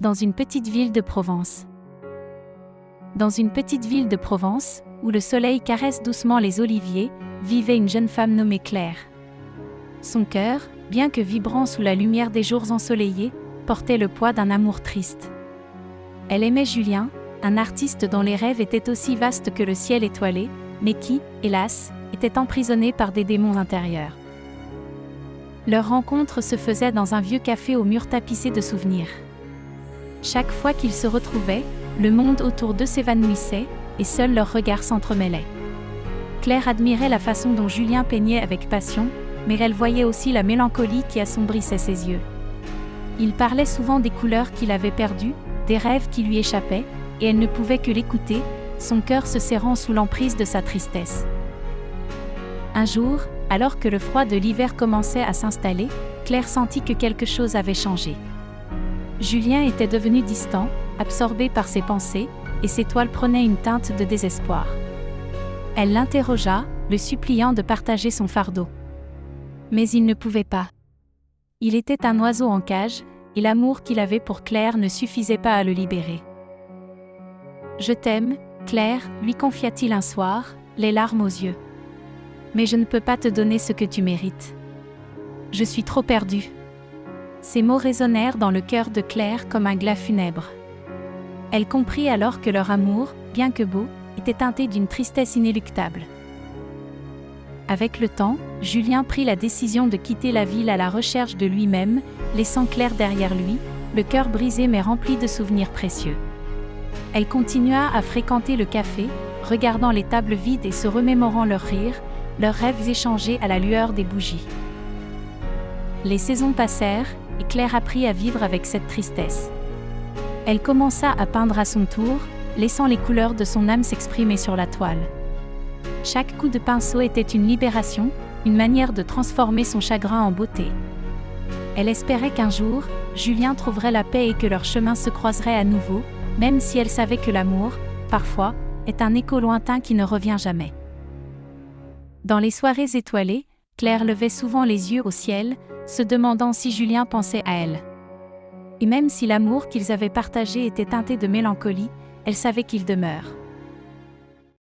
dans une petite ville de Provence. Dans une petite ville de Provence, où le soleil caresse doucement les oliviers, vivait une jeune femme nommée Claire. Son cœur, bien que vibrant sous la lumière des jours ensoleillés, portait le poids d'un amour triste. Elle aimait Julien, un artiste dont les rêves étaient aussi vastes que le ciel étoilé, mais qui, hélas, était emprisonné par des démons intérieurs. Leur rencontre se faisait dans un vieux café aux murs tapissés de souvenirs. Chaque fois qu'ils se retrouvaient, le monde autour d'eux s'évanouissait, et seuls leurs regards s'entremêlaient. Claire admirait la façon dont Julien peignait avec passion, mais elle voyait aussi la mélancolie qui assombrissait ses yeux. Il parlait souvent des couleurs qu'il avait perdues, des rêves qui lui échappaient, et elle ne pouvait que l'écouter, son cœur se serrant sous l'emprise de sa tristesse. Un jour, alors que le froid de l'hiver commençait à s'installer, Claire sentit que quelque chose avait changé. Julien était devenu distant, absorbé par ses pensées, et ses toiles prenaient une teinte de désespoir. Elle l'interrogea, le suppliant de partager son fardeau. Mais il ne pouvait pas. Il était un oiseau en cage, et l'amour qu'il avait pour Claire ne suffisait pas à le libérer. « Je t'aime, Claire », lui confia-t-il un soir, les larmes aux yeux. « Mais je ne peux pas te donner ce que tu mérites. Je suis trop perdue. » Ces mots résonnèrent dans le cœur de Claire comme un glas funèbre. Elle comprit alors que leur amour, bien que beau, était teinté d'une tristesse inéluctable. Avec le temps, Julien prit la décision de quitter la ville à la recherche de lui-même, laissant Claire derrière lui, le cœur brisé mais rempli de souvenirs précieux. Elle continua à fréquenter le café, regardant les tables vides et se remémorant leurs rires, leurs rêves échangés à la lueur des bougies. Les saisons passèrent, et Claire apprit à vivre avec cette tristesse. Elle commença à peindre à son tour, laissant les couleurs de son âme s'exprimer sur la toile. Chaque coup de pinceau était une libération, une manière de transformer son chagrin en beauté. Elle espérait qu'un jour, Julien trouverait la paix et que leurs chemins se croiseraient à nouveau, même si elle savait que l'amour, parfois, est un écho lointain qui ne revient jamais. Dans les soirées étoilées, Claire levait souvent les yeux au ciel, se demandant si Julien pensait à elle. Et même si l'amour qu'ils avaient partagé était teinté de mélancolie, elle savait qu'il demeure.